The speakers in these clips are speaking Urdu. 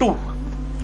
2,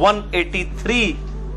183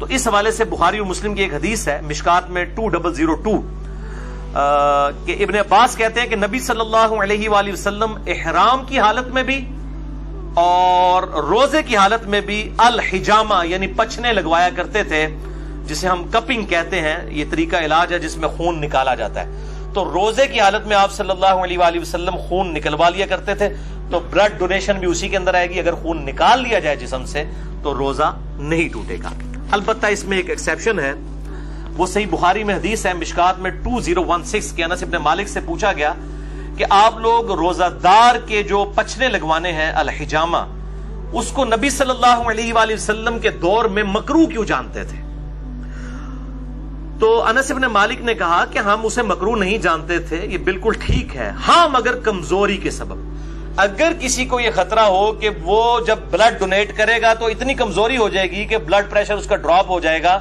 تو اس حوالے سے بخاری اور مسلم کی ایک حدیث ہے مشکات میں 2002 کہ ابن عباس کہتے ہیں کہ نبی صلی اللہ علیہ وآلہ وسلم احرام کی حالت میں بھی اور روزے کی حالت میں بھی الحجامہ یعنی پچھنے لگوایا کرتے تھے، جسے ہم کپنگ کہتے ہیں. یہ طریقہ علاج ہے جس میں خون نکالا جاتا ہے. تو روزے کی حالت میں آپ صلی اللہ علیہ وآلہ وسلم خون نکلوا لیا کرتے تھے. تو بلڈ ڈونیشن بھی اسی کے اندر آئے گی. اگر خون نکال لیا جائے جسم سے تو روزہ نہیں ٹوٹے گا. البتہ اس میں ایک ایکسیپشن ہے، وہ صحیح بخاری میں حدیث ہے مشکات میں 2016 کہ انس بن مالک سے پوچھا گیا کہ آپ لوگ روزہ دار کے جو پچھنے لگوانے ہیں الحجامہ، اس کو نبی صلی اللہ علیہ وآلہ وسلم کے دور میں مکروہ کیوں جانتے تھے؟ تو انس بن مالک نے کہا کہ ہم اسے مکروہ نہیں جانتے تھے، یہ بالکل ٹھیک ہے، ہاں مگر کمزوری کے سبب. اگر کسی کو یہ خطرہ ہو کہ وہ جب بلڈ ڈونیٹ کرے گا تو اتنی کمزوری ہو جائے گی کہ بلڈ پریشر اس کا ڈراپ ہو جائے گا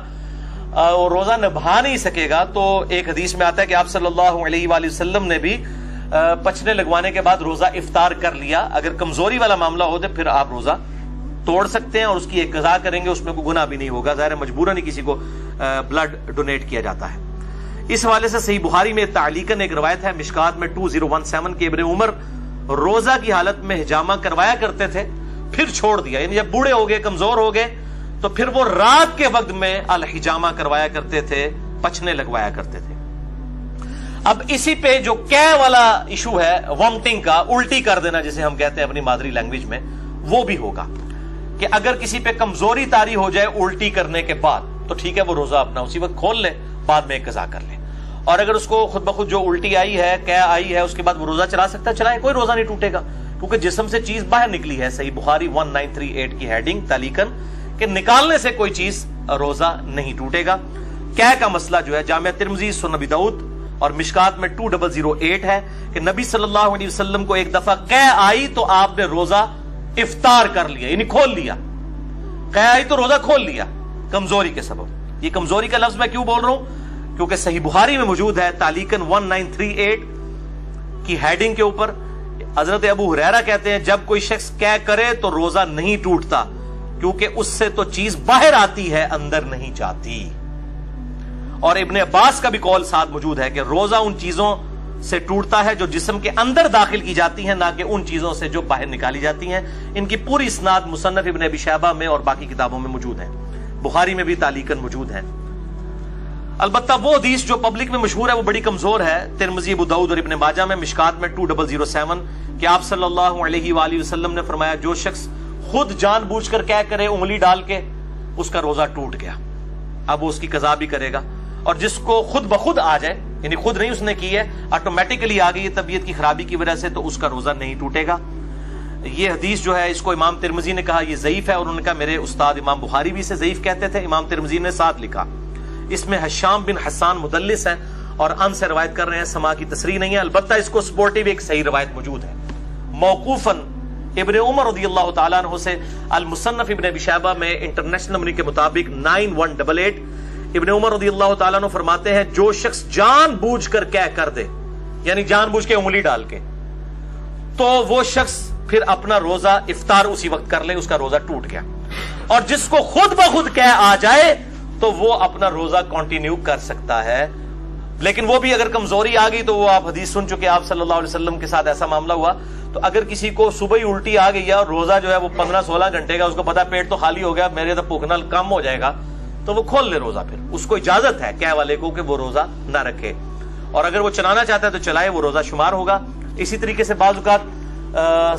اور روزہ نبھا نہیں سکے گا، تو ایک حدیث میں آتا ہے کہ آپ صلی اللہ علیہ وآلہ وسلم نے بھی پچھنے لگوانے کے بعد روزہ افطار کر لیا. اگر کمزوری والا معاملہ ہو تو پھر آپ روزہ توڑ سکتے ہیں اور اس کی ایک قضا کریں گے، اس میں کوئی گناہ بھی نہیں ہوگا. ظاہر مجبوراً ہی کسی کو بلڈ ڈونیٹ کیا جاتا ہے. اس حوالے سے صحیح بخاری میں تعلیقاً ایک روایت ہے مشکات میں 2017 کے ابن عمر روزہ کی حالت میں حجامہ کروایا کرتے تھے پھر چھوڑ دیا، یعنی جب بوڑھے ہو گئے کمزور ہو گئے تو پھر وہ رات کے وقت میں الحجامہ کروایا کرتے تھے، پچھنے لگوایا کرتے تھے. اب اسی پہ جو کہہ والا ایشو ہے وامٹنگ کا، الٹی کر دینا جسے ہم کہتے ہیں اپنی مادری لینگویج میں، وہ بھی ہوگا کہ اگر کسی پہ کمزوری طاری ہو جائے الٹی کرنے کے بعد تو ٹھیک ہے وہ روزہ اپنا اسی وقت کھول لے، بعد میں ایک قضا کر لے. اور اگر اس کو خود بخود جو الٹی آئی ہے، کہہ آئی ہے، اس کے بعد وہ روزہ چلا سکتا ہے، چلائے، کوئی روزہ نہیں ٹوٹے گا کیونکہ جسم سے چیز باہر نکلی ہے. صحیح بخاری 1938 کی ہیڈنگ تعلیقاً کہ نکالنے سے کوئی چیز روزہ نہیں ٹوٹے گا. کہہ کا مسئلہ جو ہے جامعہ ترمذی، سنن ابی داؤد اور مشکات میں 2008 ہے کہ نبی صلی اللہ علیہ وسلم کو ایک دفعہ کہہ آئی تو آپ نے روزہ افطار کر لیا، یعنی کھول لیا. کہہ آئی تو روزہ کھول لیا کمزوری کے سبب. یہ کمزوری کا لفظ میں کیوں بول رہا ہوں؟ کیونکہ صحیح بخاری میں موجود ہے تعلیقاً 1938 کی ہیڈنگ کے اوپر حضرت ابو ہریرہ کہتے ہیں جب کوئی شخص کہہ کرے تو روزہ نہیں ٹوٹتا کیونکہ اس سے تو چیز باہر آتی ہے، اندر نہیں جاتی. اور ابن عباس کا بھی قول ساتھ موجود ہے کہ روزہ ان چیزوں سے ٹوٹتا ہے جو جسم کے اندر داخل کی جاتی ہیں، نہ کہ ان چیزوں سے جو باہر نکالی جاتی ہیں. ان کی پوری اسناد مصنف ابن ابی شیبہ میں اور باقی کتابوں میں موجود ہیں، بخاری میں بھی تعلیقاً موجود ہیں. البتہ وہ حدیث جو پبلک میں مشہور ہے وہ بڑی کمزور ہے. ترمذی، ابو داؤد اور ابن ماجہ میں مشکات میں 2007 کہ آپ صلی اللہ علیہ وآلہ وسلم نے فرمایا جو شخص خود جان بوجھ کر کیا کرے انگلی ڈال کے اس کا روزہ ٹوٹ گیا، اب وہ اس کی قضا بھی کرے گا. اور جس کو خود بخود آ جائے، یعنی خود نہیں اس نے کی ہے، آٹومیٹکلی آ گئی ہے طبیعت کی خرابی کی وجہ سے، تو اس کا روزہ نہیں ٹوٹے گا. یہ حدیث جو ہے اس کو امام ترمذی نے کہا یہ ضعیف ہے، اور انہوں نے کہا میرے استاد امام بخاری بھی اسے ضعیف کہتے تھے. امام ترمذی نے ساتھ لکھا اس میں حشام بن حسان مدلس ہیں اور ان سے روایت کر رہے ہیں، سما کی تصریح نہیں ہے. البتہ اس کو سپورٹیو ایک صحیح روایت موجود ہے موقوفاً ابن عمر رضی اللہ تعالیٰ عنہ سے. المصنف ابن ابی شیبہ میں انٹرنیشنل نمبر کے مطابق 9188 ابن عمر رضی اللہ تعالیٰ عنہ فرماتے ہیں جو شخص جان بوجھ کر کہہ کر دے، یعنی جان بوجھ کے انگلی ڈال کے، تو وہ شخص پھر اپنا روزہ افطار اسی وقت کر لے، اس کا روزہ ٹوٹ گیا. اور جس کو خود بخود کہہ آ جائے تو وہ اپنا روزہ کنٹینیو کر سکتا ہے. لیکن وہ بھی اگر کمزوری آ گئی تو وہ آپ حدیث سن چکے، آپ صلی اللہ علیہ وسلم کے ساتھ ایسا معاملہ ہوا. تو اگر کسی کو صبح ہی الٹی آ گئی ہے اور روزہ جو ہے وہ 15-16 گھنٹے کا، اس کو پتا پیٹ تو خالی ہو گیا، میرے تو بھوک نہ کم ہو جائے گا، تو وہ کھول لے روزہ. پھر اس کو اجازت ہے کہہ والے کو کہ وہ روزہ نہ رکھے، اور اگر وہ چلانا چاہتا ہے تو چلائے، وہ روزہ شمار ہوگا. اسی طریقے سے بعض اوقات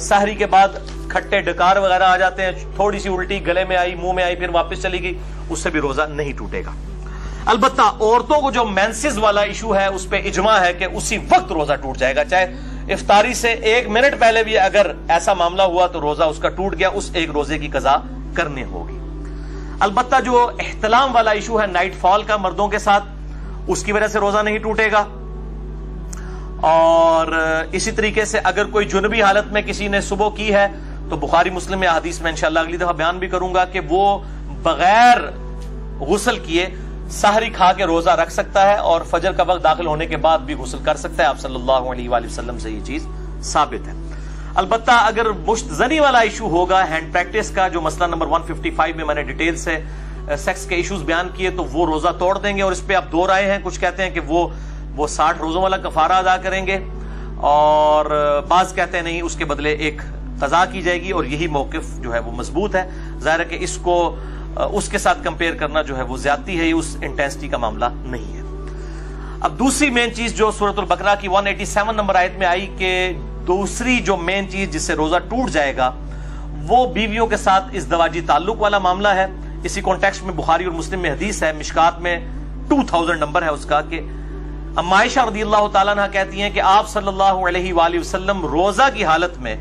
سحری کے بعد کھٹے ڈکار وغیرہ آ جاتے ہیں، تھوڑی سی الٹی گلے میں آئی، منہ میں آئی، پھر واپس چلی گئی، اس سے بھی روزہ نہیں ٹوٹے گا. البتہ عورتوں کو جو مینسز والا ایشو ہے اس پہ اجماع ہے کہ اسی وقت روزہ ٹوٹ جائے گا، چاہے افطاری سے 1 منٹ پہلے بھی اگر ایسا معاملہ ہوا تو روزہ اس کا ٹوٹ گیا، اس ایک روزے کی قضا کرنی ہوگی. البتہ جو احتلام والا ایشو ہے نائٹ فال کا مردوں کے ساتھ، اس کی وجہ سے روزہ نہیں ٹوٹے گا. اور اسی طریقے سے اگر کوئی جنبی حالت میں کسی نے صبح کی ہے تو بخاری مسلم میں حدیث میں انشاءاللہ اگلی دفعہ بیان بھی کروں گا کہ وہ بغیر غسل کیے سحری کھا کے روزہ رکھ سکتا ہے اور فجر کا وقت داخل ہونے کے بعد بھی غسل کر سکتا ہے. آپ صلی اللہ علیہ وآلہ وسلم سے یہ چیز ثابت ہے. البتہ اگر مشت زنی والا ایشو ہوگا ہینڈ پریکٹس کا، جو مسئلہ نمبر 155 میں میں نے ڈیٹیل سے سیکس کے ایشوز بیان کیے تو وہ روزہ توڑ دیں گے, اور اس پہ اب دو رائے ہیں. کچھ کہتے ہیں کہ وہ 60 روزوں والا کفارہ ادا کریں گے, اور بعض کہتے ہیں نہیں, اس کے بدلے ایک قضا کی جائے گی, اور یہی موقف جو ہے وہ مضبوط ہے. ظاہر ہے کہ اس کو اس کے ساتھ کمپیئر کرنا جو ہے وہ زیادتی ہے, یہ اس انٹینسٹی کا معاملہ نہیں ہے. اب دوسری مین چیز جو سورۃ البقرہ کی 187 نمبر آیت میں آئی کہ دوسری جو مین چیز جس سے روزہ ٹوٹ جائے گا وہ بیویوں کے ساتھ ازدواجی تعلق والا معاملہ ہے. اسی کانٹیکسٹ میں بخاری اور مسلم میں حدیث ہے, مشکات میں 2000 نمبر ہے اس کا, کہ ام عائشہ رضی اللہ تعالیٰ عنہ کہتی ہیں کہ آپ صلی اللہ علیہ وآلہ وسلم روزہ کی حالت میں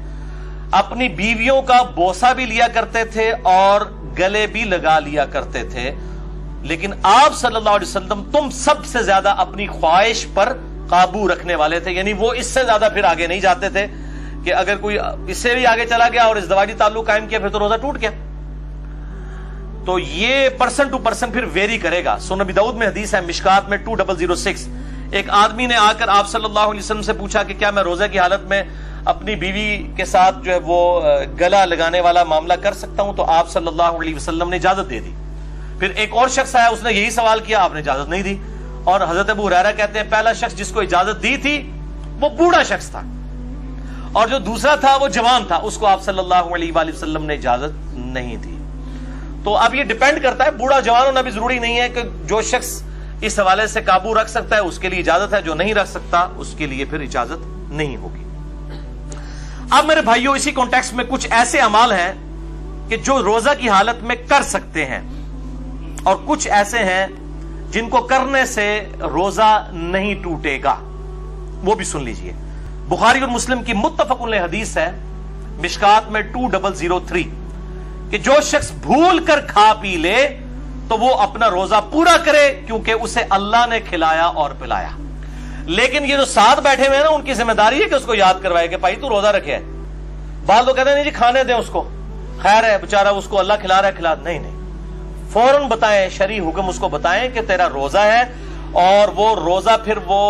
اپنی بیویوں کا بوسہ بھی لیا کرتے تھے اور گلے بھی لگا لیا کرتے تھے, لیکن آپ صلی اللہ علیہ وسلم تم سب سے زیادہ اپنی خواہش پر قابو رکھنے والے تھے. یعنی وہ اس سے زیادہ پھر آگے نہیں جاتے تھے کہ اگر کوئی اس سے بھی آگے چلا گیا اور ازدواجی تعلق قائم کیا پھر تو روزہ ٹوٹ گیا. تو یہ پرسن ٹو پرسن پھر ویری کرے گا. سنن ابی داؤد میں حدیث ہے مشکات میں 2006, ایک آدمی نے آ کر آپ صلی اللہ علیہ وسلم سے پوچھا کہ کیا میں روزہ کی حالت میں اپنی بیوی کے ساتھ جو ہے وہ گلا لگانے والا معاملہ کر سکتا ہوں؟ تو آپ صلی اللہ علیہ وسلم نے اجازت دے دی. پھر ایک اور شخص آیا, اس نے یہی سوال کیا, آپ نے اجازت نہیں دی. اور حضرت ابو ہریرہ کہتے ہیں پہلا شخص جس کو اجازت دی تھی وہ بوڑھا شخص تھا, اور جو دوسرا تھا وہ جوان تھا, اس کو آپ صلی اللہ علیہ وآلہ وسلم نے اجازت نہیں دی. تو اب یہ ڈیپینڈ کرتا ہے, بوڑھا جوان ہونا بھی ضروری نہیں ہے کہ جو شخص اس حوالے سے قابو رکھ سکتا ہے اس کے لیے اجازت ہے, جو نہیں رکھ سکتا اس کے لیے پھر اجازت نہیں ہوگی. اب میرے بھائیوں اسی کانٹیکسٹ میں کچھ ایسے اعمال ہیں کہ جو روزہ کی حالت میں کر سکتے ہیں, اور کچھ ایسے ہیں جن کو کرنے سے روزہ نہیں ٹوٹے گا. وہ بھی سن لیجئے. بخاری اور مسلم کی متفق علیہ حدیث ہے مشکات میں 2003 کہ جو شخص بھول کر کھا پی لے تو وہ اپنا روزہ پورا کرے کیونکہ اسے اللہ نے کھلایا اور پلایا. لیکن یہ جو ساتھ بیٹھے ہوئے ہیں نا, ان کی ذمہ داری ہے کہ اس کو یاد کروائے کہ بھائی تو روزہ رکھے ہے. بعض لوگ کہتے ہیں نہیں جی کھانے دیں اس کو, خیر ہے بیچارہ اس کو اللہ کھلا رہا ہے, کھلا. نہیں نہیں, فوراً بتائیں, شرعی حکم اس کو بتائیں کہ تیرا روزہ ہے, اور وہ روزہ پھر وہ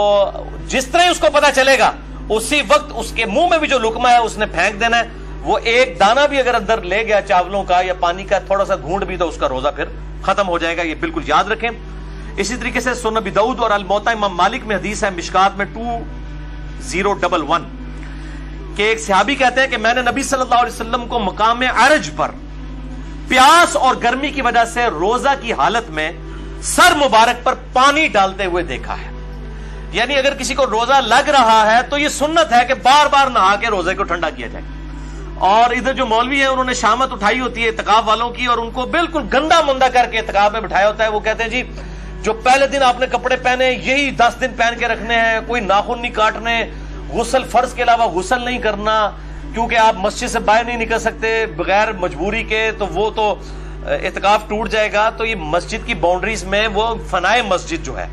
جس طرح اس کو پتا چلے گا اسی وقت اس کے منہ میں بھی جو لقمہ ہے اس نے پھینک دینا ہے. وہ ایک دانہ بھی اگر اندر لے گیا چاولوں کا یا پانی کا تھوڑا سا گھونٹ بھی, تو اس کا روزہ پھر ختم ہو جائے گا. یہ بالکل یاد رکھیں. اسی طریقے سے سنن ابی داؤد اور الموطا امام مالک میں حدیث ہے مشکات میں 2011 کہ ایک صحابی کہتے ہیں کہ میں نے نبی صلی اللہ علیہ وسلم کو مقام عرج پر پیاس اور گرمی کی وجہ سے روزہ کی حالت میں سر مبارک پر پانی ڈالتے ہوئے دیکھا ہے. یعنی اگر کسی کو روزہ لگ رہا ہے تو یہ سنت ہے کہ بار بار نہا کے روزے کو ٹھنڈا کیا جائے. اور ادھر جو مولوی ہیں انہوں نے شامت اٹھائی ہوتی ہے اعتکاف والوں کی, اور ان کو بالکل گندا مندہ کر کے اعتکاف میں بٹھایا ہوتا ہے. وہ کہتے ہیں جی جو پہلے دن آپ نے کپڑے پہنے یہی 10 دن پہن کے رکھنے ہیں, کوئی ناخن نہیں کاٹنے, غسل فرض کے علاوہ غسل نہیں کرنا, کیونکہ آپ مسجد سے باہر نہیں نکل سکتے بغیر مجبوری کے, تو وہ تو اعتکاف ٹوٹ جائے گا. تو یہ مسجد کی باؤنڈریز میں وہ فنائے مسجد جو ہے,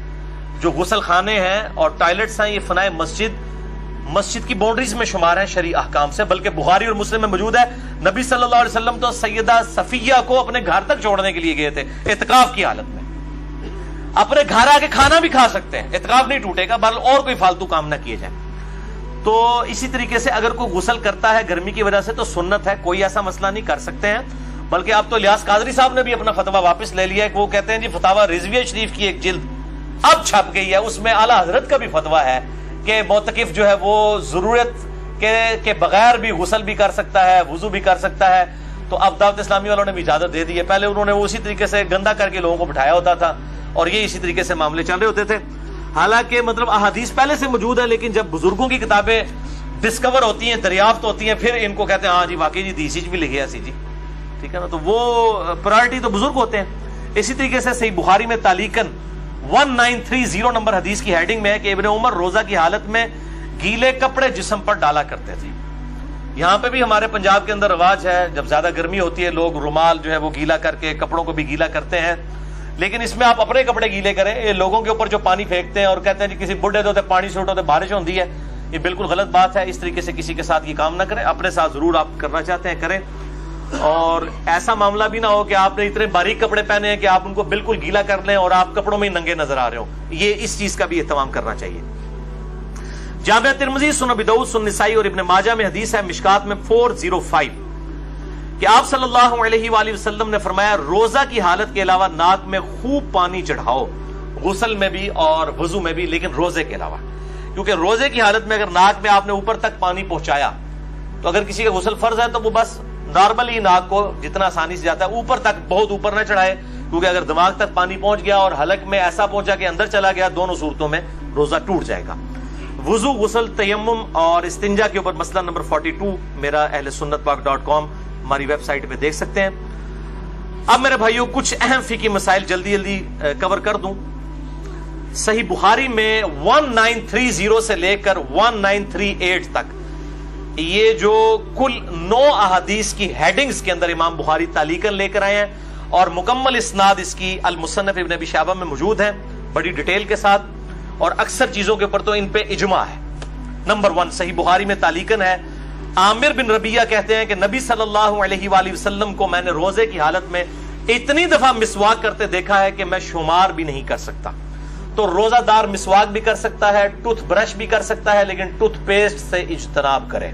جو غسل خانے ہیں اور ٹوائلٹس ہیں, یہ فنائے مسجد کی باؤنڈریز میں شمار ہیں شرعی احکام سے. بلکہ بخاری اور مسلم میں موجود ہے نبی صلی اللہ علیہ وسلم تو سیدہ صفیہ کو اپنے گھر تک چھوڑنے کے لیے گئے تھے اعتکاف کی حالت میں. اپنے گھر آ کے کھانا بھی کھا سکتے ہیں, اعتکاف نہیں ٹوٹے گا, بلکہ اور کوئی فالتو کام نہ کیے جائیں. تو اسی طریقے سے اگر کوئی غسل کرتا ہے گرمی کی وجہ سے تو سنت ہے, کوئی ایسا مسئلہ نہیں, کر سکتے ہیں. بلکہ اب تو الیاس قادری صاحب نے بھی اپنا فتویٰ واپس لے لیا ہے کہ وہ کہتے ہیں جی فتاویٰ رضویہ شریف کی ایک جلد اب چھپ گئی ہے, اس میں اعلیٰ حضرت کا بھی فتویٰ ہے کہ معتکف جو ہے وہ ضرورت کے بغیر بھی غسل بھی کر سکتا ہے, وضو بھی کر سکتا ہے. تو اب دعوت اسلامی والوں نے بھی اجازت دے دی ہے. پہلے انہوں نے اسی طریقے سے گندا کر کے لوگوں کو بٹھایا ہوتا تھا اور یہ اسی طریقے سے معاملے چل رہے ہوتے تھے. حالانکہ مطلب احادیث پہلے سے موجود ہے, لیکن جب بزرگوں کی کتابیں ڈسکور ہوتی ہیں, دریافت ہوتی ہیں, پھر ان کو کہتے ہیں ہاں جی واقعی جی دیسی بھی لکھے ایسی جی, ٹھیک ہے نا. تو وہ پرائرٹی تو بزرگ ہوتے ہیں. اسی طریقے سے صحیح بخاری میں تعلیقاً 1930 نمبر حدیث کی ہیڈنگ میں ہے کہ ابن عمر روزہ کی حالت میں گیلے کپڑے جسم پر ڈالا کرتے تھے. یہاں پہ بھی ہمارے پنجاب کے اندر رواج ہے, جب زیادہ گرمی ہوتی ہے لوگ رومال جو ہے وہ گیلا کر کے کپڑوں کو بھی گیلا کرتے ہیں. لیکن اس میں آپ اپنے کپڑے گیلے کریں, یہ لوگوں کے اوپر جو پانی پھینکتے ہیں اور کہتے ہیں جی کسی بڈھے تو پانی سے اٹھو بارش ہوتی ہے, یہ بالکل غلط بات ہے. اس طریقے سے کسی کے ساتھ یہ کام نہ کریں. اپنے ساتھ ضرور آپ کرنا چاہتے ہیں کریں, اور ایسا معاملہ بھی نہ ہو کہ آپ نے اتنے باریک کپڑے پہنے ہیں کہ آپ ان کو بالکل گیلا کر لیں اور آپ کپڑوں میں ہی ننگے نظر آ رہے ہوں. یہ اس چیز کا بھی اہتمام کرنا چاہیے. جامعہ ترمذی, سنن ابی داؤد, سنن نسائی اور ابن ماجہ میں حدیث ہے مشکات میں 405 کہ آپ صلی اللہ علیہ وآلہ وسلم نے فرمایا روزہ کی حالت کے علاوہ ناک میں خوب پانی چڑھاؤ، غسل میں بھی اور وضو میں بھی، لیکن روزے کے علاوہ، کیونکہ روزے کی حالت میں اگر ناک میں آپ نے اوپر تک پانی پہنچایا تو اگر کسی کا غسل فرض ہے تو وہ بس نارملی ناک کو جتنا آسانی سے جاتا ہے اوپر تک، بہت اوپر نہ چڑھائے، کیونکہ اگر دماغ تک پانی پہنچ گیا اور حلق میں ایسا پہنچا کہ اندر چلا گیا، دونوں صورتوں میں روزہ ٹوٹ جائے گا۔ وضو، غسل، تیمم اور استنجا کے اوپر مسئلہ نمبر 42 میرا اہل سنت پاک .com ہماری ویب سائٹ پہ دیکھ سکتے ہیں۔ اب میرے بھائیوں کچھ اہم فقہی مسائل جلدی کور کر دوں۔ صحیح بخاری میں 1930 سے لے کر 1938 تک یہ جو کل 9 احادیث کی ہیڈنگز کے اندر امام بخاری تعلیقاً لے کر آئے ہیں، اور مکمل اسناد اس کی المصنف ابن ابی شیبہ میں موجود ہے بڑی ڈیٹیل کے ساتھ، اور اکثر چیزوں کے اوپر تو ان پہ اجماع ہے۔ نمبر 1 صحیح بخاری میں تعلیقاً ہے، عامر بن ربیعہ کہتے ہیں کہ نبی صلی اللہ علیہ وآلہ وسلم کو میں نے روزے کی حالت میں اتنی دفعہ مسواک کرتے دیکھا ہے کہ میں شمار بھی نہیں کر سکتا۔ تو روزہ دار مسواک بھی کر سکتا ہے، ٹوتھ برش بھی کر سکتا ہے، لیکن ٹوتھ پیسٹ سے اجتناب کرے،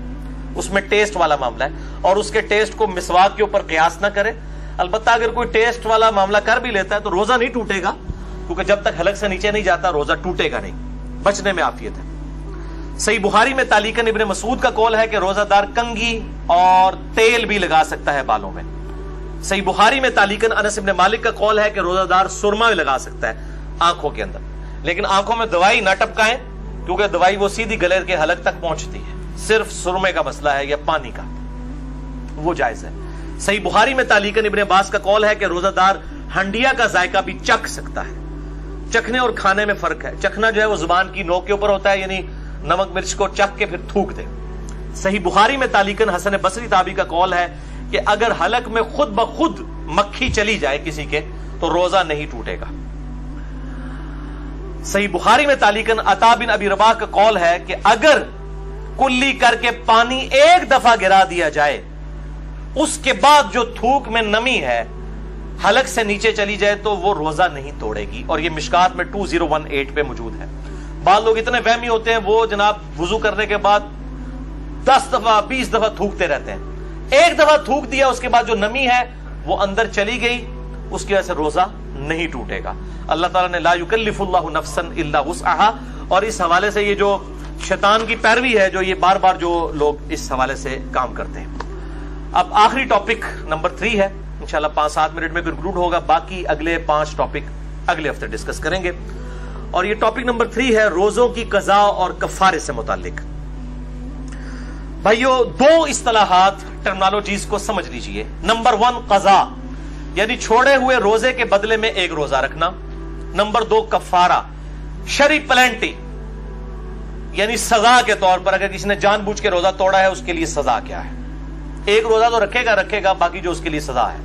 اس میں ٹیسٹ والا معاملہ ہے، اور اس کے ٹیسٹ کو مسواک کے اوپر قیاس نہ کرے۔ البتہ اگر کوئی ٹیسٹ والا معاملہ کر بھی لیتا ہے تو روزہ نہیں ٹوٹے گا، کیونکہ جب تک حلق سے نیچے نہیں جاتا روزہ ٹوٹے گا نہیں، بچنے میں عافیت ہے۔ صحیح بخاری میں تعلیقاً ابن مسعود کا قول ہے کہ روزہ دار کنگھی اور تیل بھی لگا سکتا ہے بالوں میں۔ صحیح بخاری میں تعلیقاً انس بن مالک کا قول ہے کہ روزہ دار سرما بھی لگا سکتا ہے آنکھوں کے اندر، لیکن آنکھوں میں دوائی نہ ٹپکائیں، کیونکہ دوائی وہ سیدھی گلے کے حلق تک پہنچتی ہے، صرف سرمے کا مسئلہ ہے یا پانی کا، وہ جائز ہے۔ صحیح بخاری میں تعلیقاً ابن عباس کا قول ہے کہ روزہ دار ہنڈیا کا ذائقہ بھی چکھ سکتا ہے۔ چکھنے اور کھانے میں فرق ہے، چکھنا جو ہے وہ زبان کی نوک کے اوپر ہوتا ہے، یعنی نمک مرچ کو چکھ کے پھر تھوک دے۔ صحیح بخاری میں تعلیقاً حسن بصری تابعی کا قول ہے کہ اگر حلق میں خود بخود مکھی چلی جائے کسی کے تو روزہ نہیں ٹوٹے گا۔ صحیح بخاری میں تعلیقاً عطا بن ابی رباح کا قول ہے کہ اگر کلی کر کے پانی ایک دفعہ گرا دیا جائے، اس کے بعد جو تھوک میں نمی ہے حلق سے نیچے چلی جائے تو وہ روزہ نہیں توڑے گی، اور یہ مشکات میں 2018 پہ موجود ہے۔ بعض لوگ اتنے وہمی ہوتے ہیں، وہ جناب وضو کرنے کے بعد 10 دفعہ 20 دفعہ تھوکتے رہتے ہیں، ایک دفعہ تھوک دیا اس کے بعد جو نمی ہے وہ اندر چلی گئی، اس کی وجہ سے روزہ نہیں ٹوٹے گا۔ اللہ تعالیٰ نے لا یکلف اللہ نفسا الا وسعها، اور اس حوالے سے یہ جو شیطان کی پیروی ہے جو یہ بار بار جو لوگ اس حوالے سے کام کرتے ہیں۔ اب آخری ٹاپک نمبر 3 ہے، انشاءاللہ 5-7 منٹ میں کنکلوڈ ہوگا، باقی اگلے 5 ٹاپک اگلے ہفتے ڈسکس کریں گے، اور یہ ٹاپک نمبر 3 ہے روزوں کی قضا اور کفارے سے متعلق۔ بھائیو 2 اصطلاحات ٹرمنالوجیز کو سمجھ لیجئے۔ نمبر 1 قضا، یعنی چھوڑے ہوئے روزے کے بدلے میں ایک روزہ رکھنا۔ نمبر 2 کفارہ، شرعی پلینٹی، یعنی سزا کے طور پر اگر کسی نے جان بوجھ کے روزہ توڑا ہے اس کے لیے سزا کیا ہے۔ ایک روزہ تو رکھے گا، باقی جو اس کے لیے سزا ہے۔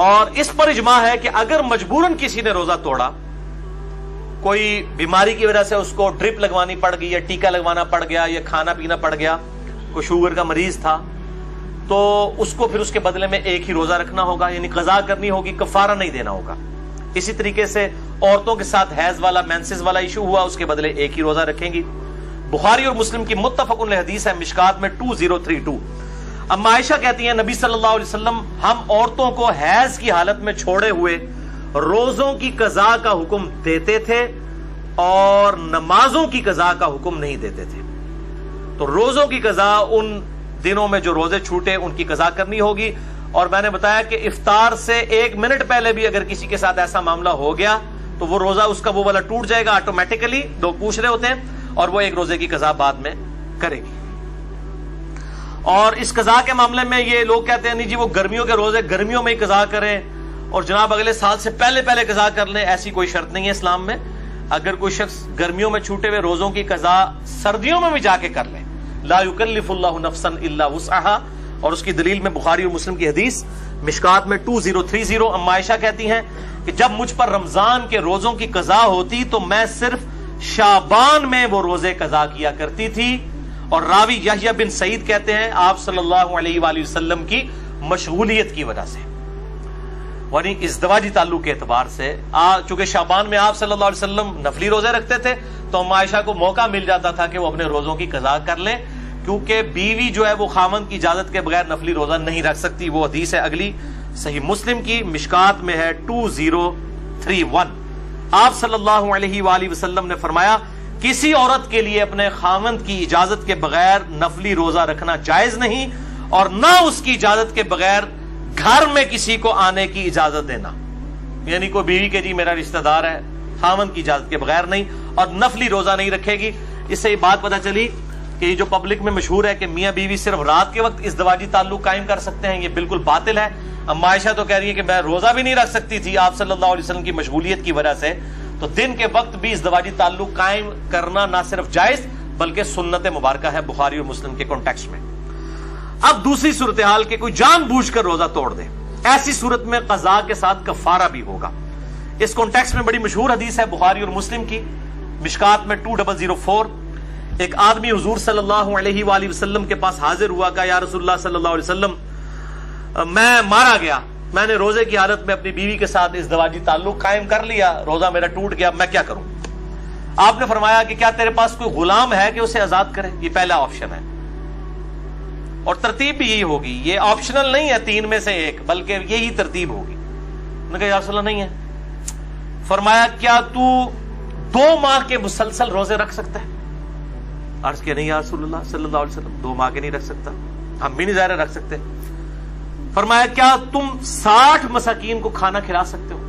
اور اس پر اجماع ہے کہ اگر مجبوراً کسی نے روزہ توڑا، کوئی بیماری کی وجہ سے اس کو ڈرپ لگوانی پڑ گئی یا ٹیکا لگوانا پڑ گیا یا کھانا پینا پڑ گیا، کوئی شوگر کا مریض تھا، تو اس کو پھر اس کے بدلے میں ایک ہی روزہ رکھنا ہوگا، یعنی قضا کرنی ہوگی، کفارہ نہیں دینا ہوگا۔ اسی طریقے سے عورتوں کے ساتھ حیض والا مینسز والا ایشو ہوا، اس کے بدلے ایک ہی روزہ رکھیں گی۔ بخاری اور مسلم کی متفق علیہ حدیث ہے مشکات میں 2032۔ اما عائشہ کہتی ہیں نبی صلی اللہ علیہ وسلم ہم عورتوں کو حیض کی حالت میں چھوڑے ہوئے روزوں کی قضا کا حکم دیتے تھے اور نمازوں کی قضا کا حکم نہیں دیتے تھے۔ تو روزوں کی قضا ان دنوں میں جو روزے چھوٹے ان کی قضا کرنی ہوگی، اور میں نے بتایا کہ افطار سے 1 منٹ پہلے بھی اگر کسی کے ساتھ ایسا معاملہ ہو گیا تو وہ روزہ اس کا وہ والا ٹوٹ جائے گا آٹومیٹیکلی، لوگ پوچھ رہے ہوتے ہیں، اور وہ ایک روزے کی قضا بعد میں کرے گی۔ اور اس قضا کے معاملے میں یہ لوگ کہتے ہیں نہیں جی وہ گرمیوں کے روزے گرمیوں میں ہی قضا کریں اور جناب اگلے سال سے پہلے قضا کر لیں، ایسی کوئی شرط نہیں ہے اسلام میں۔ اگر کوئی شخص گرمیوں میں چھوٹے ہوئے روزوں کی قضا سردیوں میں بھی جا کے کر لیں، لا یکلف اللہ نفسا الا وسعها، اور اس کی دلیل میں بخاری اور مسلم کی حدیث مشکات میں 2030۔ اما عائشہ کہتی ہیں کہ جب مجھ پر رمضان کے روزوں کی قضا ہوتی تو میں صرف شعبان میں وہ روزے قضا کیا کرتی تھی، اور راوی یحییٰ بن سعید کہتے ہیں آپ صلی اللہ علیہ وآلہ وسلم کی مشغولیت کی وجہ سے، یعنی ازدواجی تعلق کے اعتبار سے، چونکہ شعبان میں آپ صلی اللہ علیہ وسلم نفلی روزے رکھتے تھے تو اما عائشہ کو موقع مل جاتا تھا کہ وہ اپنے روزوں کی قضا کر لیں، کیونکہ بیوی جو ہے وہ خاوند کی اجازت کے بغیر نفلی روزہ نہیں رکھ سکتی. وہ حدیث ہے اگلی صحیح مسلم کی مشکات میں ہے 2031. آپ صلی اللہ علیہ وآلہ وسلم نے فرمایا کسی عورت کے لیے اپنے خاوند کی اجازت کے بغیر نفلی روزہ رکھنا جائز نہیں، اور نہ اس کی اجازت کے بغیر گھر میں کسی کو آنے کی اجازت دینا. یعنی کوئی بیوی کے جی میرا رشتہ دار ہے، خاوند کی اجازت کے بغیر نہیں، اور نفلی روزہ نہیں رکھے گی. اس سے یہ بات پتہ چلی کہ یہ جو پبلک میں مشہور ہے کہ میاں بیوی صرف رات کے وقت ازدواجی تعلق قائم کر سکتے ہیں، یہ بالکل باطل ہے. اما عائشہ تو کہہ رہی ہے کہ میں روزہ بھی نہیں رکھ سکتی تھی آپ صلی اللہ علیہ وسلم کی مشغولیت کی وجہ سے. تو دن کے وقت بھی ازدواجی تعلق قائم کرنا نہ صرف جائز بلکہ سنت مبارکہ ہے بخاری اور مسلم کے کانٹیکسٹ میں. اب دوسری صورتحال کہ کوئی جان بوجھ کر روزہ توڑ دے، ایسی صورت میں قضاء کے ساتھ کفارہ بھی ہوگا. اس کانٹیکسٹ میں بڑی مشہور حدیث ہے بخاری اور مسلم کی مشکات میں 2004. ایک آدمی حضور صلی اللہ علیہ وآلہ وسلم کے پاس حاضر ہوا، کہا یا رسول اللہ صلی اللہ علیہ وسلم میں مارا گیا، میں نے روزے کی حالت میں اپنی بیوی کے ساتھ ازدواجی تعلق قائم کر لیا، روزہ میرا ٹوٹ گیا، میں کیا کروں؟ آپ نے فرمایا کہ کیا تیرے پاس کوئی غلام ہے کہ اسے آزاد کرے؟ یہ پہلا آپشن ہے، اور ترتیب بھی یہی ہوگی. یہ آپشنل نہیں ہے 3 میں سے 1 بلکہ یہی ترتیب ہوگی. انہوں نے کہا یا رسول اللہ نہیں ہے. فرمایا کیا تو 2 ماہ کے مسلسل روزے رکھ سکتا ہے؟ عرض کیا نہیں یا رسول اللہ صلی اللہ علیہ وسلم 2 ماہ کے نہیں رکھ سکتا. ہم بھی نہیں ظاہر رکھ سکتے. فرمایا کیا تم 60 مساکین کو کھانا کھلا سکتے ہو؟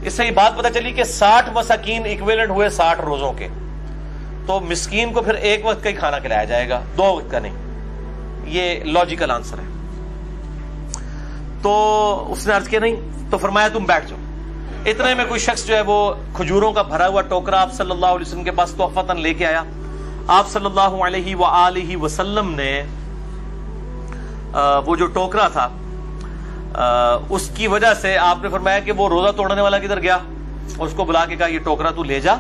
اس سے یہ بات پتہ چلی کہ 60 مساکین ایکویلنٹ ہوئے 60 روزوں کے، تو مسکین کو پھر 1 وقت کا ہی کھانا کھلایا جائے گا، 2 وقت کا نہیں. یہ لاجیکل آنسر ہے. تو اس نے عرض کیا نہیں. تو فرمایا تم بیٹھ جاؤ. اتنے میں کوئی شخص جو ہے وہ کھجوروں کا بھرا ہوا ٹوکرا آپ صلی اللہ علیہ وسلم کے پاس تحفتاً لے کے آیا. آپ صلی اللہ علیہ وآلہ وسلم نے وہ جو ٹوکرا تھا اس کی وجہ سے آپ نے فرمایا کہ وہ روزہ توڑنے والا کدھر گیا؟ اس کو بلا کے کہا یہ ٹوکرا تو لے جا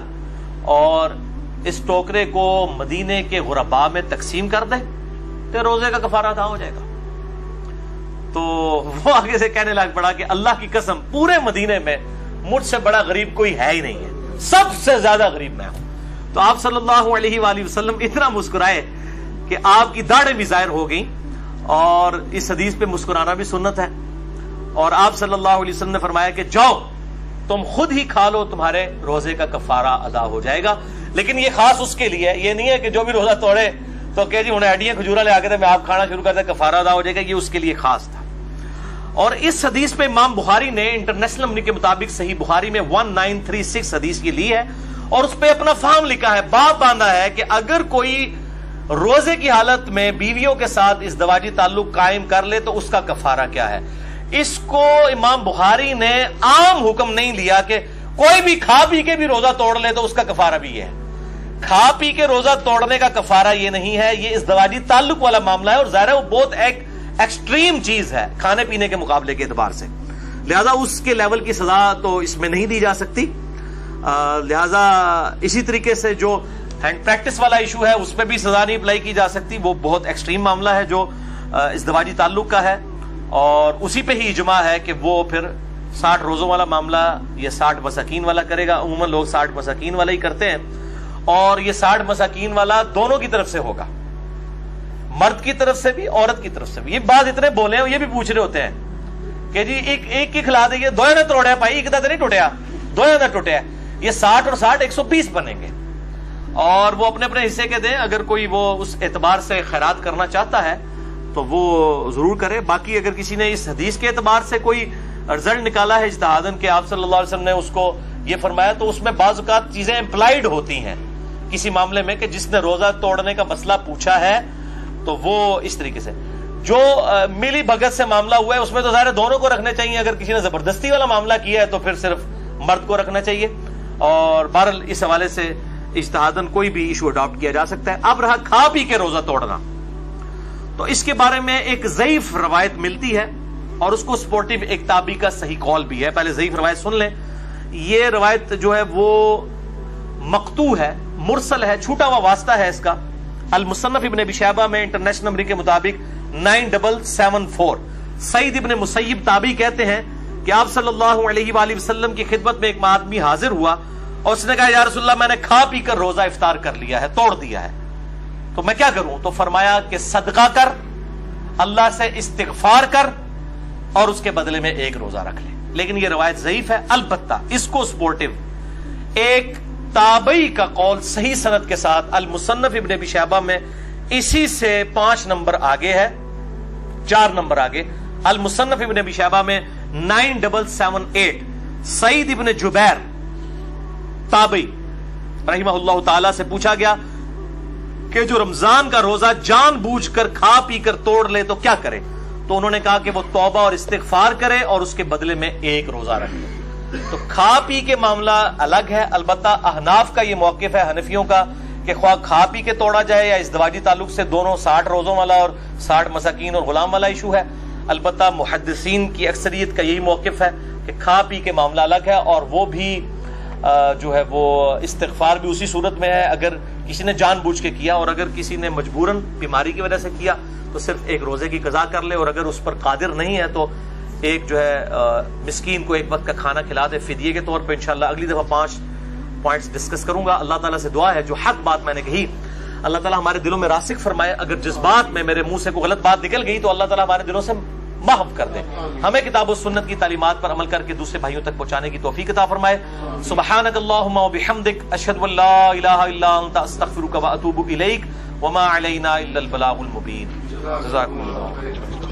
اور اس ٹوکرے کو مدینے کے غرباء میں تقسیم کر دے، تو روزے کا کفارہ ادا ہو جائے گا. تو وہ آگے سے کہنے لگ پڑا کہ اللہ کی قسم پورے مدینے میں مجھ سے بڑا غریب کوئی ہے ہی نہیں ہے، سب سے زیادہ غریب میں ہوں. تو آپ صلی اللہ علیہ وآلہ وسلم اتنا مسکرائے کہ آپ کی داڑھیں بھی ظاہر ہو گئیں، اور اس حدیث پہ مسکرانا بھی سنت ہے. اور آپ صلی اللہ علیہ وسلم نے فرمایا کہ جاؤ تم خود ہی کھا لو، تمہارے روزے کا کفارہ ادا ہو جائے گا. لیکن یہ خاص اس کے لیے ہے، یہ نہیں ہے کہ جو بھی روزہ توڑے تو کہ جی انہیں ایڈیاں کھجورا لے آ کے میں آپ کھانا شروع کرتے کفارہ ادا ہو جائے گا. یہ اس کے لیے خاص تھا. اور اس حدیث پہ امام بخاری نے انٹرنیشنل نمبر کے مطابق صحیح بخاری میں 1936 حدیث کی لی ہے، اور اس پہ اپنا فہم لکھا ہے، باب باندھا ہے کہ اگر کوئی روزے کی حالت میں بیویوں کے ساتھ ازدواجی تعلق قائم کر لے تو اس کا کفارہ کیا ہے. اس کو امام بخاری نے عام حکم نہیں لیا کہ کوئی بھی کھا پی کے بھی روزہ توڑ لے تو اس کا کفارہ بھی ہے. کھا پی کے روزہ توڑنے کا کفارہ یہ نہیں ہے، یہ ازدواجی تعلق والا معاملہ ہے، اور ظاہر ہے وہ بہت ایک ایکسٹریم چیز ہے کھانے پینے کے مقابلے کے اعتبار سے، لہذا اس کے لیول کی سزا تو اس میں نہیں دی جا سکتی. لہذا اسی طریقے سے جو ہینڈ پریکٹس والا ایشو ہے اس پہ بھی سزا نہیں اپلائی کی جا سکتی، وہ بہت ایکسٹریم معاملہ ہے جو ازدواجی تعلق کا ہے، اور اسی پہ ہی اجماع ہے کہ وہ پھر 60 روزوں والا معاملہ یہ 60 مساکین والا کرے گا. عموماً لوگ 60 مساکین والا ہی کرتے ہیں، اور یہ 60 مساکین والا دونوں کی طرف سے ہوگا، مرد کی طرف سے بھی عورت کی طرف سے بھی. یہ بات اتنے بولے ہیں، یہ بھی پوچھ رہے ہوتے ہیں کہ جی ایک کی کھلا دیں گے، دو نہ توڑیا بھائی، ایک تو نہیں ٹوٹیا، دو نہ ٹوٹیا. یہ 60 اور 60 120 بنیں گے، اور وہ اپنے اپنے حصے کے دیں. اگر کوئی وہ اس اعتبار سے خیرات کرنا چاہتا ہے تو وہ ضرور کرے. باقی اگر کسی نے اس حدیث کے اعتبار سے کوئی رزلٹ نکالا ہے اجتہاداً کہ آپ صلی اللہ علیہ وسلم نے اس کو یہ فرمایا، تو اس میں بعض اوقات چیزیں امپلائڈ ہوتی ہیں کسی معاملے میں کہ جس نے روزہ توڑنے کا مسئلہ پوچھا ہے تو وہ اس طریقے سے. جو ملی بھگت سے معاملہ ہوا ہے اس میں تو ظاہر دونوں کو رکھنے چاہیے. اگر کسی نے زبردستی والا معاملہ کیا ہے تو پھر صرف مرد کو رکھنا چاہیے. اور بہرحال اس حوالے سے اجتہاداً کوئی بھی ایشو اڈاپٹ کیا جا سکتا ہے. اب رہا کھا پی کے روزہ توڑنا، تو اس کے بارے میں ایک ضعیف روایت ملتی ہے، اور اس کو سپورٹیو ایک تابعی کا صحیح قول بھی ہے. پہلے ضعیف روایت سن لیں. یہ روایت جو ہے وہ مقطوع ہے، مرسل ہے، چھوٹا ہوا واسطہ ہے اس کا. المصنف ابن ابی شیبہ میں انٹرنیشنل نمبر کے مطابق 9774 سعید ابن مسیب تابعی کہتے ہیں کہ آپ صلی اللہ علیہ وآلہ وسلم کی خدمت میں ایک آدمی حاضر ہوا اور اس نے کہا یا رسول اللہ میں نے کھا پی کر روزہ افطار کر لیا ہے، توڑ دیا ہے. تو میں کیا کروں؟ تو فرمایا کہ صدقہ کر، اللہ سے استغفار کر، اور اس کے بدلے میں ایک روزہ رکھ لے. لیکن یہ روایت ضعیف ہے. البتہ اس کو سپورٹو ایک تابعی کا قول صحیح سند کے ساتھ المصنف ابن ابی شیبہ میں اسی سے 5 نمبر آگے ہے، 4 نمبر آگے. المصنف ابن ابی شیبہ میں 9778 سعید ابن جبیر تابعی رحمہ اللہ تعالی سے پوچھا گیا کہ جو رمضان کا روزہ جان بوجھ کر کھا پی کر توڑ لے تو کیا کرے؟ تو انہوں نے کہا کہ وہ توبہ اور استغفار کرے اور اس کے بدلے میں ایک روزہ رکھ لے. تو کھا پی کے معاملہ الگ ہے. البتہ احناف کا یہ موقف ہے، حنفیوں کا، کہ خواہ کھا پی کے توڑا جائے یا ازدواجی تعلق سے، دونوں 60 روزوں والا اور 60 مساکین اور غلام والا ایشو ہے. البتہ محدثین کی اکثریت کا یہی موقف ہے کہ کھا پی کے معاملہ الگ ہے، اور وہ بھی جو ہے وہ استغفار بھی اسی صورت میں ہے اگر کسی نے جان بوجھ کے کیا، اور اگر کسی نے مجبوراً بیماری کی وجہ سے کیا تو صرف ایک روزے کی قضا کر لے، اور اگر اس پر قادر نہیں ہے تو ایک جو ہے مسکین کو ایک وقت کا کھانا کھلا دے فدیے کے طور پہ. انشاءاللہ اگلی دفعہ 5 پوائنٹس ڈسکس کروں گا. اللہ تعالیٰ سے دعا ہے جو حق بات میں نے کہی اللہ تعالیٰ ہمارے دلوں میں راسخ فرمائے. اگر جذبات میں میرے منہ سے کوئی غلط بات نکل گئی تو اللہ تعالیٰ ہمارے دلوں سے محو کر دے. ہمیں کتاب و سنت کی تعلیمات پر عمل کر کے دوسرے بھائیوں تک پہنچانے کی توفیق عطا فرمائے. سبحانک اللہم و بحمدک، اشہد ان لا الہ الا انت، استغفرک و اتوب الیک، وما علینا الا البلاغ المبین. جزاکم اللہ.